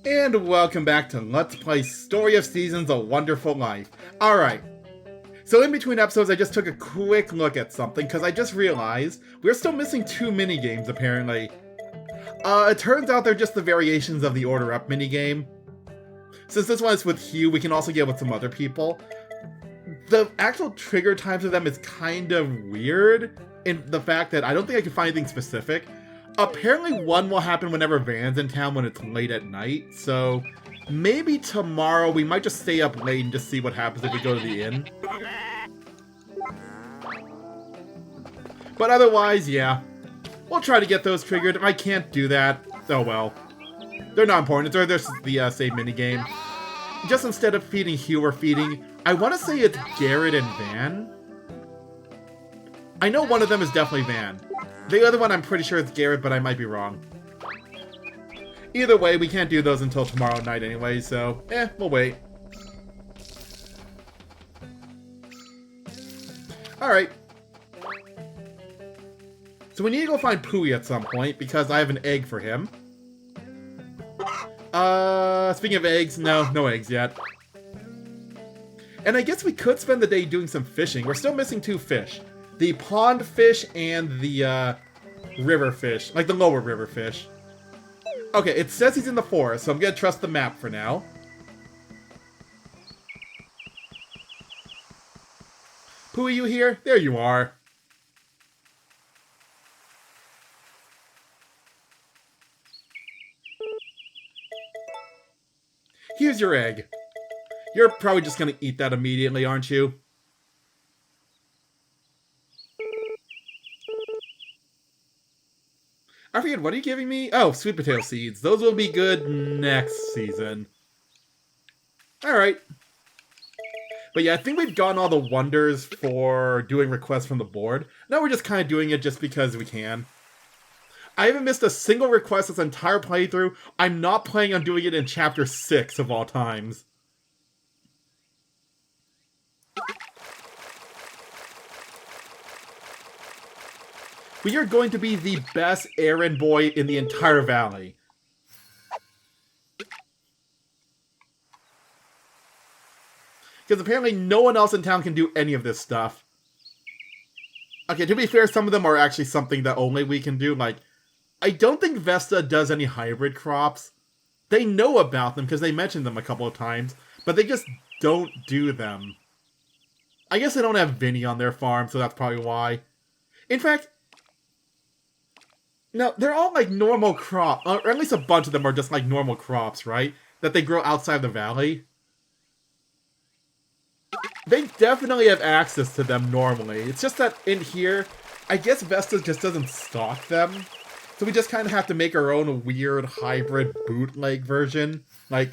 And welcome back to Let's Play Story of Seasons: A Wonderful Life. Alright, so in between episodes I just took a quick look at something because I just realized we're still missing two minigames apparently. It turns out they're just the variations of the Order Up minigame. Since this one is with Hugh, we can also get with some other people. The actual trigger times of them is kind of weird in the fact that I don't think I can find anything specific. Apparently one will happen whenever Van's in town when it's late at night, so maybe tomorrow we might just stay up late and just see what happens if we go to the inn. But otherwise, yeah, we'll try to get those triggered. If I can't do that, oh well. They're not important. They're just the same minigame. Just instead of feeding Hugh, we're feeding, I want to say it's Garrett and Van. I know one of them is definitely Van. The other one I'm pretty sure it's Garrett, but I might be wrong. Either way, we can't do those until tomorrow night anyway, so we'll wait. Alright. So we need to go find Pooey at some point, because I have an egg for him. Speaking of eggs, no eggs yet. And I guess we could spend the day doing some fishing. We're still missing two fish. The pond fish and the river fish, like the lower river fish. Okay, it says he's in the forest, so I'm gonna trust the map for now. Pooey, you here? There you are. Here's your egg. You're probably just gonna eat that immediately, aren't you? I forget, what are you giving me? Oh, sweet potato seeds. Those will be good next season. Alright. But yeah, I think we've gotten all the wonders for doing requests from the board. Now we're just kind of doing it just because we can. I haven't missed a single request this entire playthrough. I'm not planning on doing it in Chapter 6 of all times. We are going to be the best errand boy in the entire valley. Because apparently no one else in town can do any of this stuff. Okay, to be fair, some of them are actually something that only we can do. Like, I don't think Vesta does any hybrid crops. They know about them because they mentioned them a couple of times, but they just don't do them. I guess they don't have Vinnie on their farm, so that's probably why. In fact, no, they're all like normal crops, or at least a bunch of them are just like normal crops, right? That they grow outside the valley. They definitely have access to them normally. It's just that in here, I guess Vesta just doesn't stock them. So we just kind of have to make our own weird hybrid bootleg version. Like,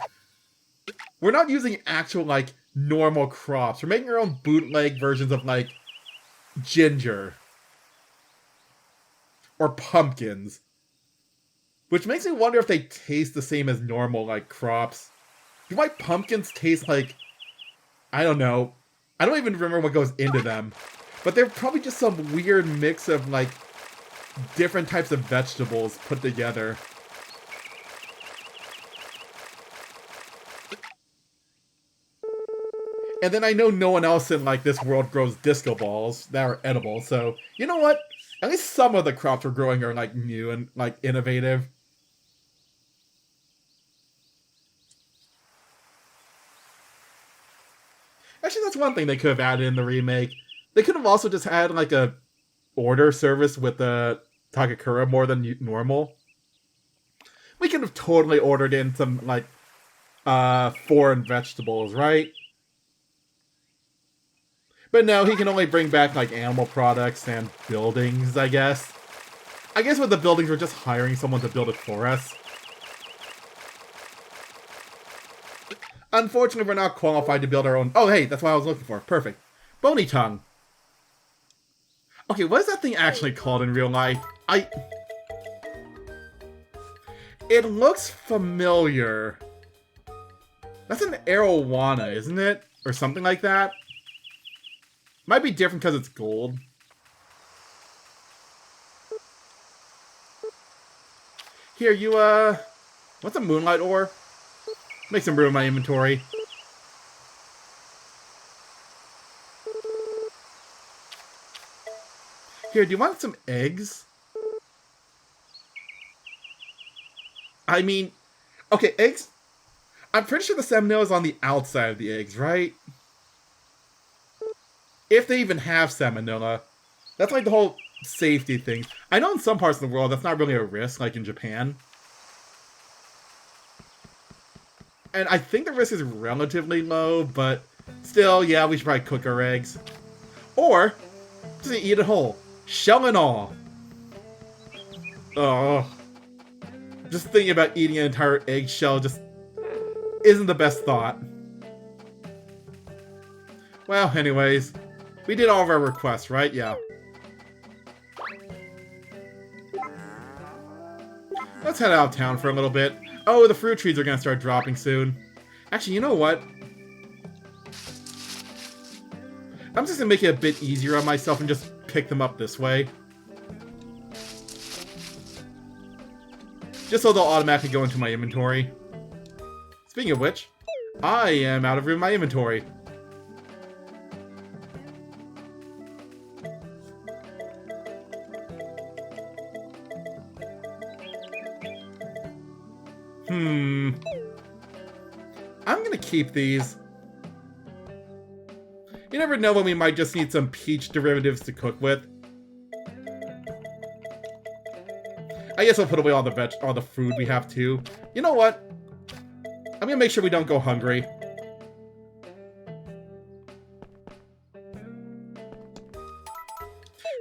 we're not using actual, like, normal crops. We're making our own bootleg versions of, like, ginger. Or pumpkins. Which makes me wonder if they taste the same as normal, like, crops. Do white pumpkins taste like... I don't know. I don't even remember what goes into them. But they're probably just some weird mix of, like, different types of vegetables put together. And then I know no one else in, like, this world grows disco balls that are edible, so, you know what? At least some of the crops we're growing are, like, new and, like, innovative. Actually, that's one thing they could have added in the remake. They could have also just had, like, a order service with the Takakura more than normal. We could have totally ordered in some, like, foreign vegetables, right? But no, he can only bring back, like, animal products and buildings, I guess. I guess with the buildings, we're just hiring someone to build it for us. Unfortunately, we're not qualified to build our own... Oh, hey, that's what I was looking for. Perfect. Bony tongue. Okay, what is that thing actually called in real life? It looks familiar. That's an arowana, isn't it? Or something like that? Might be different because it's gold. Here, you, what's a moonlight ore? Make some room in my inventory. Here, do you want some eggs? I mean, okay, eggs. I'm pretty sure the salmonella is on the outside of the eggs, right? If they even have salmonella. That's like the whole safety thing. I know in some parts of the world that's not really a risk, like in Japan. And I think the risk is relatively low, but still, yeah, we should probably cook our eggs. Or, just eat it whole. Shell and all. Oh. Just thinking about eating an entire eggshell just isn't the best thought. Well, anyways, we did all of our requests, right? Yeah. Let's head out of town for a little bit. Oh, the fruit trees are gonna start dropping soon. Actually, you know what? I'm just gonna make it a bit easier on myself and just pick them up this way. Just so they'll automatically go into my inventory. Speaking of which, I am out of room in my inventory. I'm gonna keep these. You never know when we might just need some peach derivatives to cook with. I guess I'll put away all the food we have too. You know what? I'm gonna make sure we don't go hungry.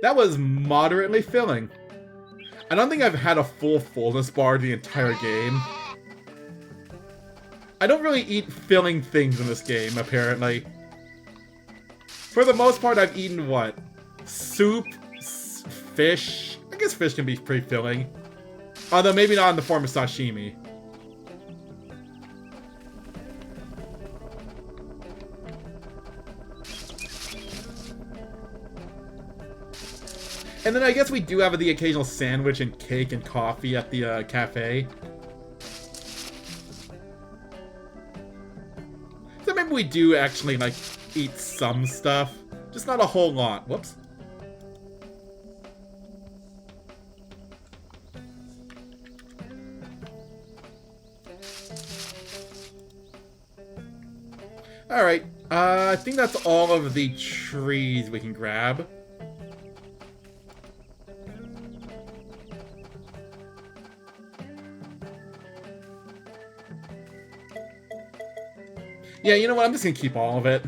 That was moderately filling. I don't think I've had a full fullness bar the entire game. I don't really eat filling things in this game, apparently. For the most part, I've eaten what? Soup? Fish? I guess fish can be pretty filling. Although maybe not in the form of sashimi. And then I guess we do have the occasional sandwich and cake and coffee at the cafe. So maybe we do actually, like, eat some stuff. Just not a whole lot. Whoops. Alright, I think that's all of the trees we can grab. Yeah, you know what? I'm just gonna keep all of it.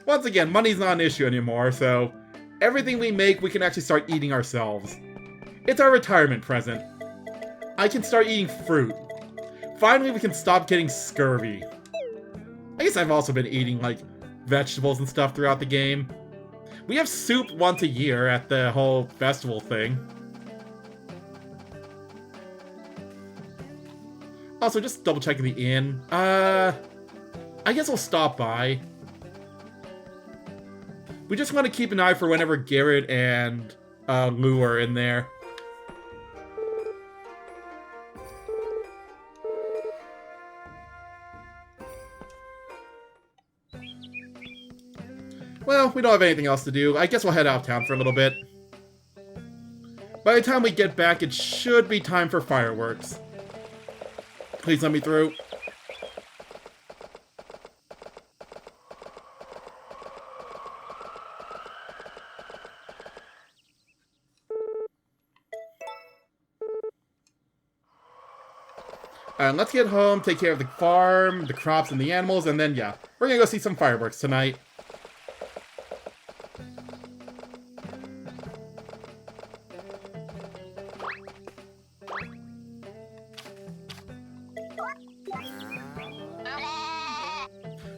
Once again, money's not an issue anymore, so everything we make, we can actually start eating ourselves. It's our retirement present. I can start eating fruit. Finally, we can stop getting scurvy. I guess I've also been eating, like, vegetables and stuff throughout the game. We have soup once a year at the whole festival thing. Also, just double checking the inn. I guess we'll stop by. We just want to keep an eye for whenever Garrett and Lou are in there. Well, we don't have anything else to do. I guess we'll head out of town for a little bit. By the time we get back, it should be time for fireworks. Please let me through. Alright, let's get home, take care of the farm, the crops, and the animals, and then, yeah, we're gonna go see some fireworks tonight.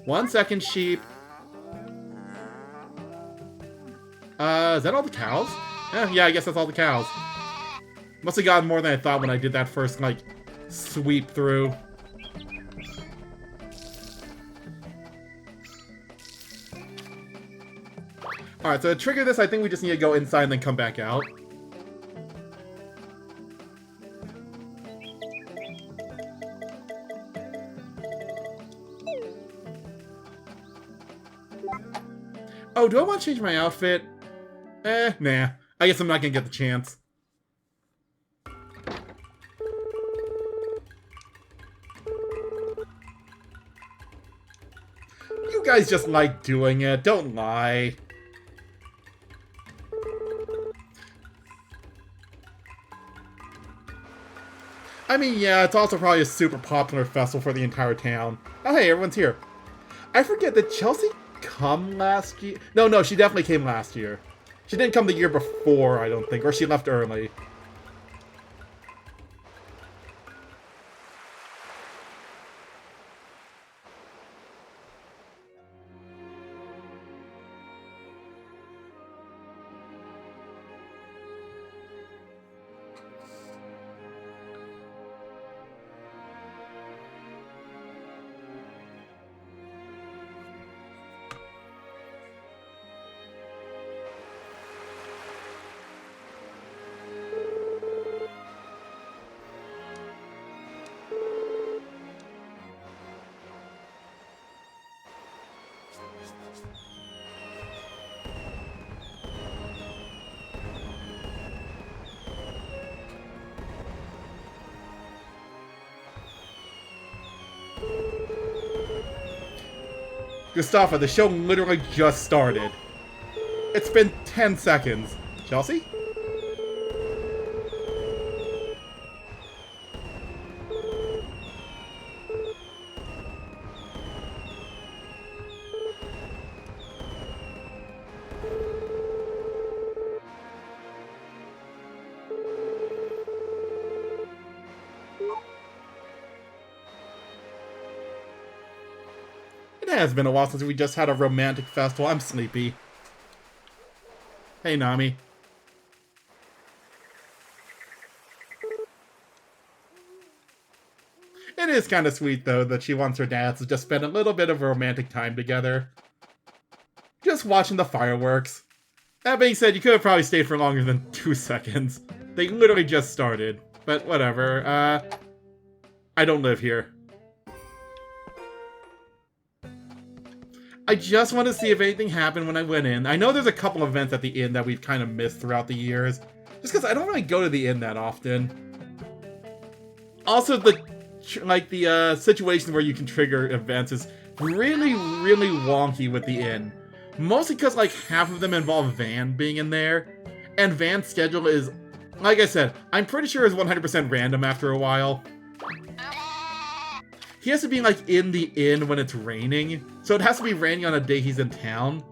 One second, sheep. Is that all the cows? Yeah, I guess that's all the cows. Must have gotten more than I thought when I did that first, like, sweep through. Alright, so to trigger this, I think we just need to go inside and then come back out. Oh, do I want to change my outfit? Nah. I guess I'm not gonna get the chance. You guys just like doing it, don't lie. I mean, yeah, it's also probably a super popular festival for the entire town. Oh, hey, everyone's here. I forget, did Chelsea come last year? No, she definitely came last year. She didn't come the year before, I don't think, or she left early. Gustafa, the show literally just started. It's been 10 seconds. Chelsea? It has been a while since we just had a romantic festival. I'm sleepy. Hey, Nami. It is kind of sweet, though, that she wants her dads to just spend a little bit of romantic time together. Just watching the fireworks. That being said, you could have probably stayed for longer than 2 seconds. They literally just started. But whatever, I don't live here. I just want to see if anything happened when I went in. I know there's a couple events at the inn that we've kind of missed throughout the years. Just because I don't really go to the inn that often. Also, the situation where you can trigger events is really, really wonky with the inn. Mostly because, like, half of them involve Van being in there. And Van's schedule is, like I said, I'm pretty sure it's 100% random after a while. He has to be, like, in the inn when it's raining. So it has to be raining on a day he's in town.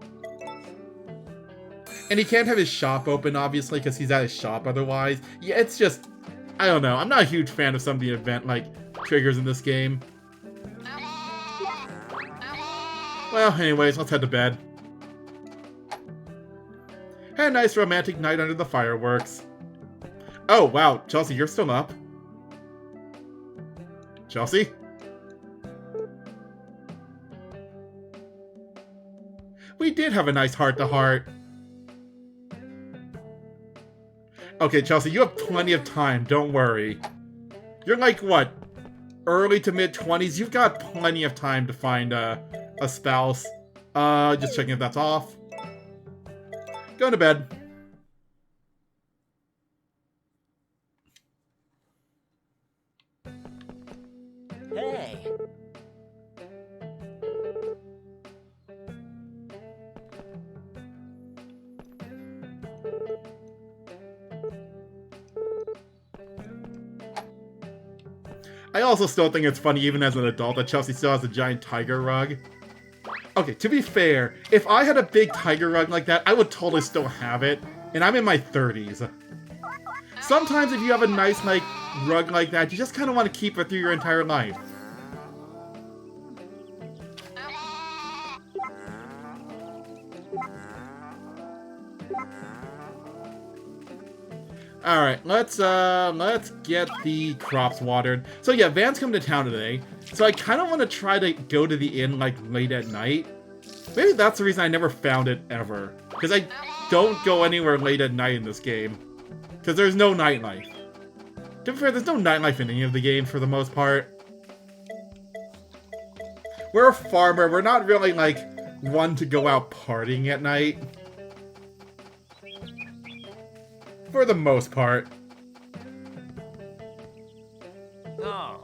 And he can't have his shop open, obviously, because he's at his shop otherwise. Yeah, it's just... I don't know. I'm not a huge fan of some of the event, like, triggers in this game. Well, anyways, let's head to bed. Had a nice romantic night under the fireworks. Oh, wow. Chelsea, you're still up? Chelsea? We did have a nice heart-to-heart. Okay, Chelsea, you have plenty of time, don't worry. You're like, what, early to mid-20s? You've got plenty of time to find a spouse. Just checking if that's off. Go to bed. Hey. I also still think it's funny, even as an adult, that Chelsea still has a giant tiger rug. Okay, to be fair, if I had a big tiger rug like that, I would totally still have it, and I'm in my 30s. Sometimes if you have a nice, like, rug like that, you just kind of want to keep it through your entire life. Alright, let's get the crops watered. So yeah, Van's coming to town today. So I kind of want to try to go to the inn, like, late at night. Maybe that's the reason I never found it, ever. Because I don't go anywhere late at night in this game. Because there's no nightlife. To be fair, there's no nightlife in any of the games, for the most part. We're a farmer, we're not really, like, one to go out partying at night. For the most part. Oh.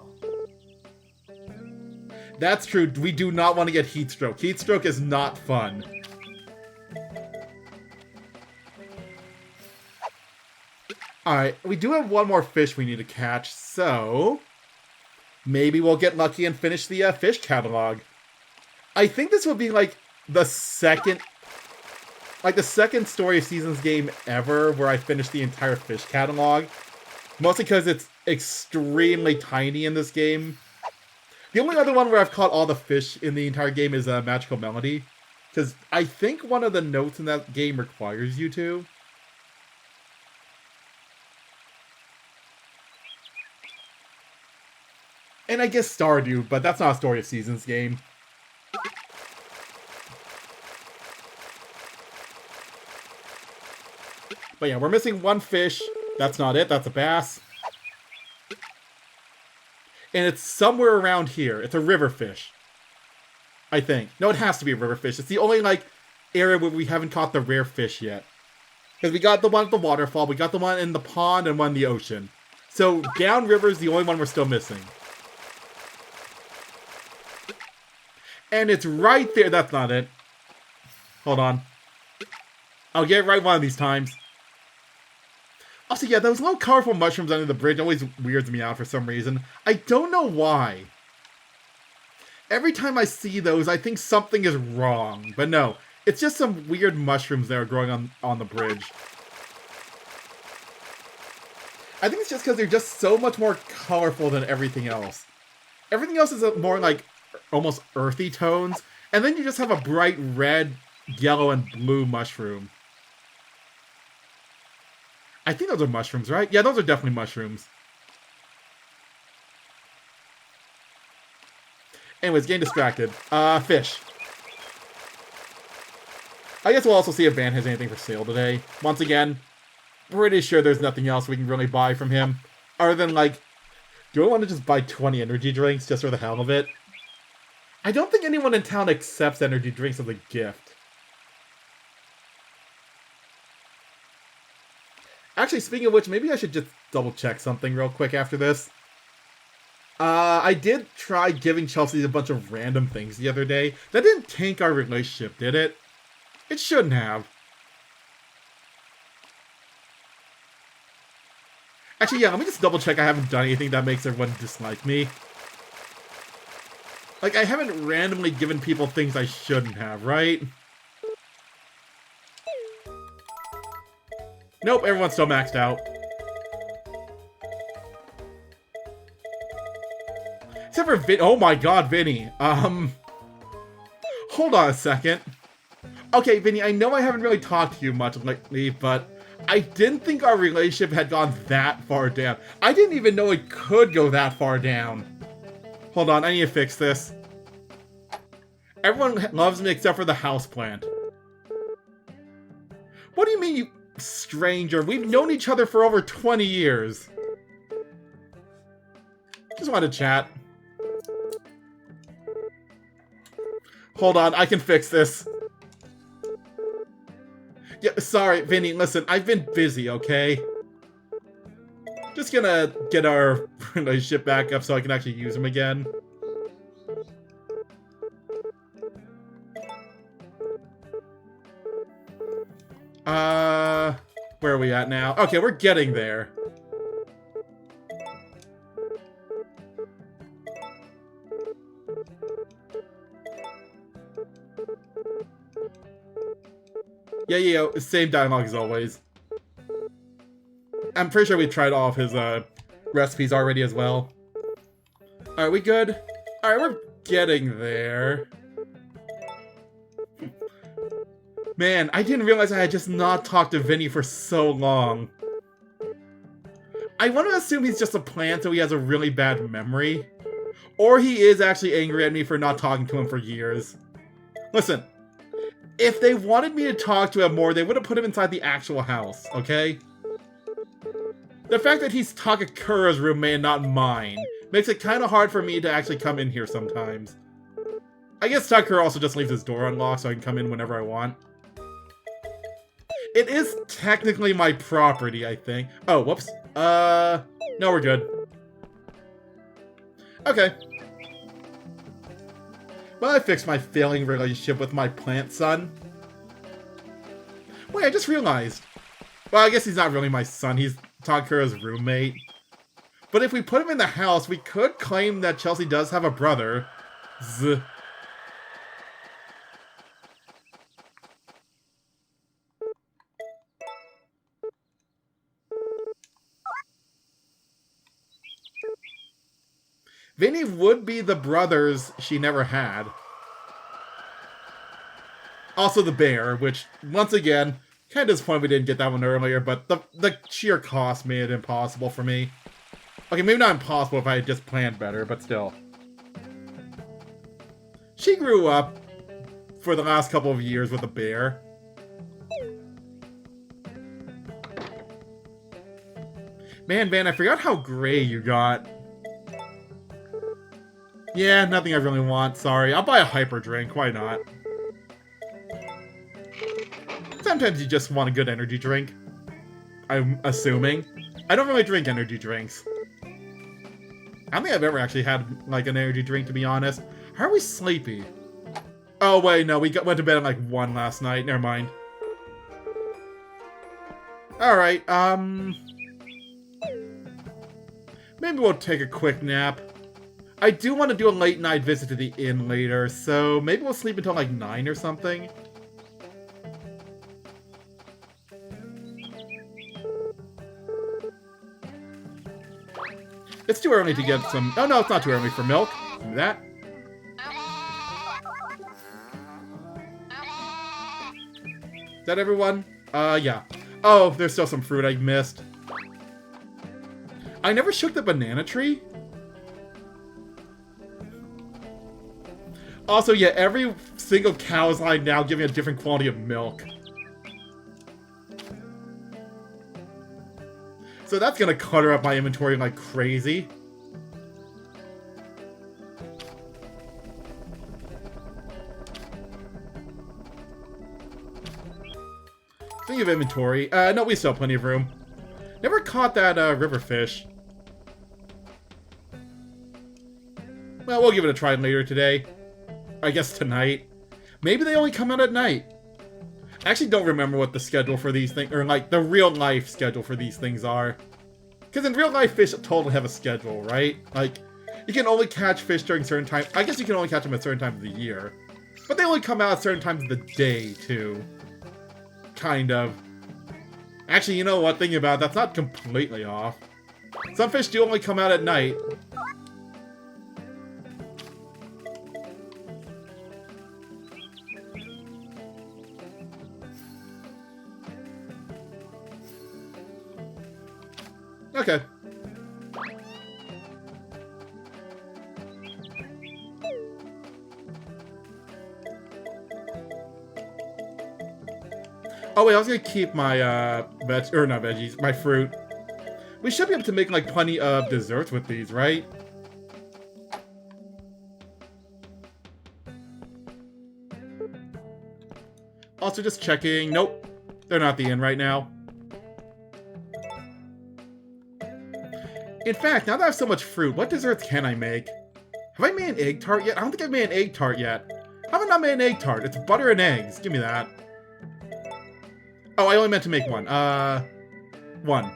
That's true, we do not want to get heat stroke. Heat stroke is not fun. Alright, we do have one more fish we need to catch, so... maybe we'll get lucky and finish the fish catalog. I think this will be like the second Story of Seasons game ever where I finished the entire fish catalog. Mostly because it's extremely tiny in this game. The only other one where I've caught all the fish in the entire game is Magical Melody. Because I think one of the notes in that game requires you to. And I guess Stardew, but that's not a Story of Seasons game. But yeah, we're missing one fish. That's not it, that's a bass. And it's somewhere around here. It's a river fish. I think. No, it has to be a river fish. It's the only, like, area where we haven't caught the rare fish yet. Because we got the one at the waterfall, we got the one in the pond, and one in the ocean. So, downriver is the only one we're still missing. And it's right there. That's not it. Hold on. I'll get it right one of these times. Also, yeah, those little colorful mushrooms under the bridge always weirds me out for some reason. I don't know why. Every time I see those, I think something is wrong. But no, it's just some weird mushrooms that are growing on the bridge. I think it's just because they're just so much more colorful than everything else. Everything else is more like almost earthy tones, and then you just have a bright red, yellow, and blue mushroom. I think those are mushrooms, right? Yeah, those are definitely mushrooms. Anyways, getting distracted. Fish. I guess we'll also see if Van has anything for sale today. Once again, pretty sure there's nothing else we can really buy from him. Other than, like, do I want to just buy 20 energy drinks just for the hell of it? I don't think anyone in town accepts energy drinks as a gift. Actually, speaking of which, maybe I should just double check something real quick after this. I did try giving Chelsea a bunch of random things the other day. That didn't tank our relationship, did it? It shouldn't have. Actually, yeah, let me just double check I haven't done anything that makes everyone dislike me. Like, I haven't randomly given people things I shouldn't have, right? Nope, everyone's still maxed out. Except for Vin. Oh my god, Vinny. Hold on a second. Okay, Vinny, I know I haven't really talked to you much lately, but I didn't think our relationship had gone that far down. I didn't even know it could go that far down. Hold on, I need to fix this. Everyone loves me except for the houseplant. What do you mean, you stranger? We've known each other for over 20 years. Just wanted to chat. Hold on, I can fix this. Yeah, sorry, Vinny, listen, I've been busy, okay? Just gonna get our relationship back up so I can actually use him again. Where are we at now? Okay, we're getting there. Yeah, same dialogue as always. I'm pretty sure we tried all of his recipes already as well. Alright, we good? Alright, we're getting there. Man, I didn't realize I had just not talked to Vinny for so long. I want to assume he's just a plant so he has a really bad memory. Or he is actually angry at me for not talking to him for years. Listen, if they wanted me to talk to him more, they would have put him inside the actual house, okay? The fact that he's Takakura's roommate and not mine makes it kind of hard for me to actually come in here sometimes. I guess Tucker also just leaves his door unlocked so I can come in whenever I want. It is technically my property, I think. Oh, whoops. No, we're good. Okay. Well, I fixed my failing relationship with my plant son. Wait, I just realized. Well, I guess he's not really my son. He's Takura's roommate. But if we put him in the house, we could claim that Chelsea does have a brother. Z. Vinnie would be the brothers she never had. Also the bear, which, once again, kind of disappointed we didn't get that one earlier, but the sheer cost made it impossible for me. Okay, maybe not impossible if I had just planned better, but still. She grew up for the last couple of years with a bear. Man, Van, I forgot how gray you got. Yeah, nothing I really want, sorry. I'll buy a hyper drink, why not? Sometimes you just want a good energy drink. I'm assuming. I don't really drink energy drinks. I don't think I've ever actually had, like, an energy drink, to be honest. How are we sleepy? Oh, wait, no, we went to bed at, like, 1 last night. Never mind. Alright, maybe we'll take a quick nap. I do want to do a late night visit to the inn later, so maybe we'll sleep until, like, 9 or something. It's too early to get some... Oh, no, it's not too early for milk. Do that. Is that everyone? Yeah. Oh, there's still some fruit I missed. I never shook the banana tree? Also, yeah, every single cow is like now giving a different quality of milk. So that's gonna clutter up my inventory like crazy. Speaking of inventory, no, we still have plenty of room. Never caught that river fish. Well, we'll give it a try later today. I guess tonight. Maybe they only come out at night. I actually don't remember what the schedule for these things, or like the real life schedule for these things are. Because in real life, fish totally have a schedule, right? Like, you can only catch fish during certain times. I guess you can only catch them at certain times of the year. But they only come out at certain times of the day, too. Kind of. Actually, you know what? Thinking about it, that's not completely off. Some fish do only come out at night. Okay. Oh wait, I was gonna keep my not veggies, my fruit. We should be able to make like plenty of desserts with these, right? Also just checking. Nope. They're not the inn right now. In fact, now that I have so much fruit, what desserts can I make? Have I made an egg tart yet? I don't think I've made an egg tart yet. How have I not made an egg tart? It's butter and eggs. Give me that. Oh, I only meant to make one. One.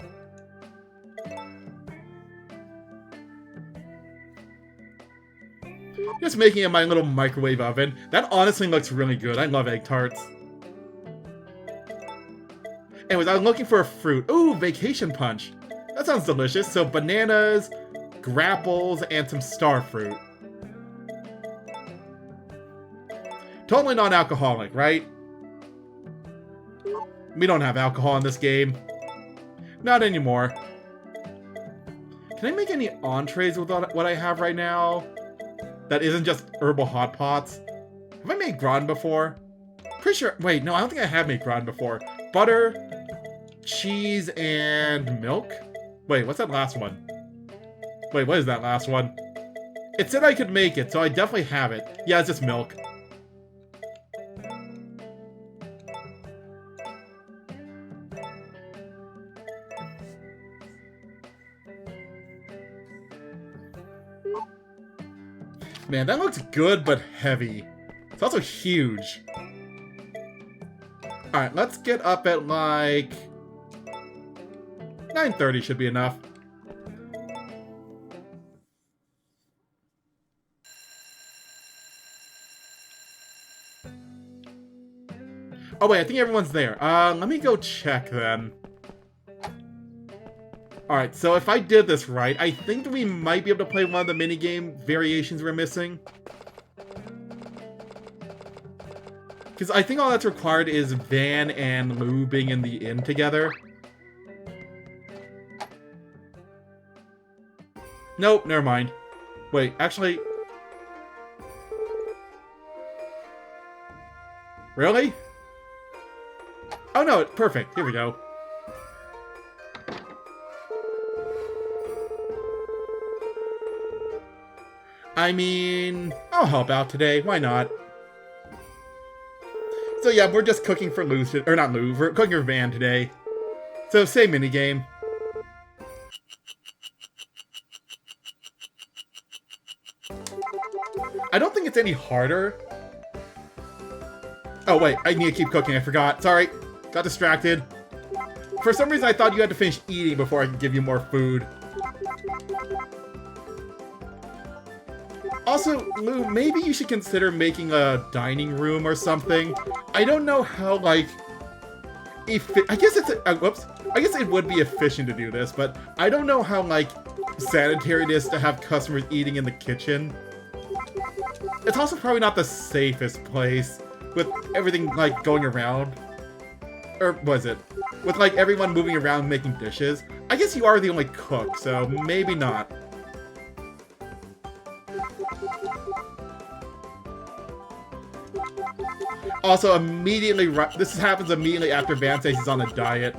Just making it in my little microwave oven. That honestly looks really good. I love egg tarts. Anyways, I'm looking for a fruit. Ooh, vacation punch. That sounds delicious. So bananas, grapples, and some star fruit. Totally non-alcoholic, right? We don't have alcohol in this game. Not anymore. Can I make any entrees with what I have right now? That isn't just herbal hot pots? Have I made gratin before? Pretty sure. Wait, no, I don't think I have made gratin before. Butter, cheese, and milk? Wait, what's that last one? Wait, what is that last one? It said I could make it, so I definitely have it. Yeah, it's just milk. Man, that looks good, but heavy. It's also huge. Alright, let's get up at like... 9:30 should be enough. Oh wait, I think everyone's there. Let me go check then. Alright, so if I did this right, I think that we might be able to play one of the minigame variations we're missing. Because I think all that's required is Van and Lou being in the inn together. Nope, never mind. Wait, actually... Really? Oh no, perfect. Here we go. I mean, I'll help out today. Why not? So yeah, we're just cooking for Lou, or not Lou, we're cooking for Van today. So same minigame. I don't think it's any harder. Oh wait, I need to keep cooking, I forgot. Sorry, got distracted. For some reason I thought you had to finish eating before I could give you more food. Also, Lou, maybe you should consider making a dining room or something. I don't know how, like... I guess it's... whoops. I guess it would be efficient to do this, but I don't know how, like, sanitary it is to have customers eating in the kitchen. It's also probably not the safest place, with everything, like, going around. Or was it? With, like, everyone moving around making dishes. I guess you are the only cook, so maybe not. Also, immediately, this happens immediately after Van says he's on a diet.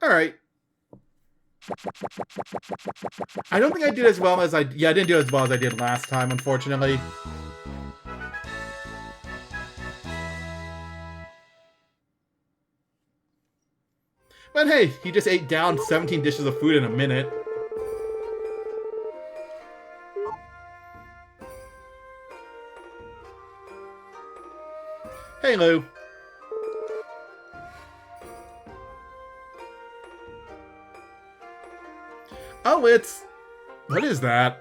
Alright. I don't think I did as well as I didn't do as well as I did last time, unfortunately. But hey, he just ate down 17 dishes of food in a minute. Hey, Lou. Oh, it's... What is that?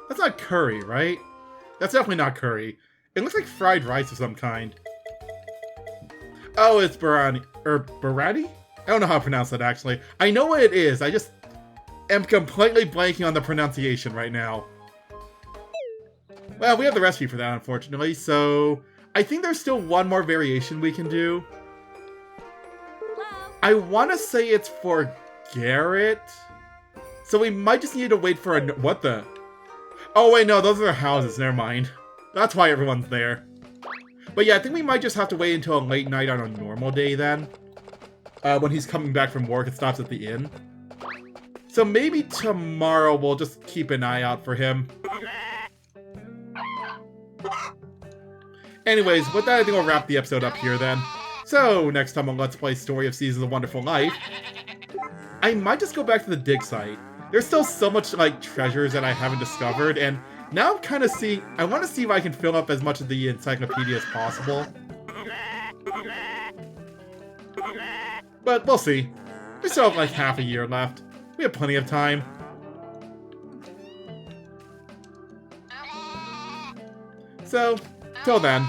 That's not curry, right? That's definitely not curry. It looks like fried rice of some kind. Oh, it's Barani. Barani? I don't know how to pronounce that, actually. I know what it is, I just am completely blanking on the pronunciation right now. Well, we have the recipe for that, unfortunately, so... I think there's still one more variation we can do. I want to say it's for Garrett. So we might just need to wait for a... What the? Oh, wait, no, those are houses, never mind. That's why everyone's there. But yeah, I think we might just have to wait until a late night on a normal day then. When he's coming back from work and stops at the inn. So maybe tomorrow we'll just keep an eye out for him. Anyways, with that, I think we'll wrap the episode up here then. So, next time on Let's Play Story of Seasons of Wonderful Life, I might just go back to the dig site. There's still so much, like, treasures that I haven't discovered, and now I'm kind of seeing... I want to see if I can fill up as much of the encyclopedia as possible. But we'll see. We still have, like, half a year left. We have plenty of time. So, till then.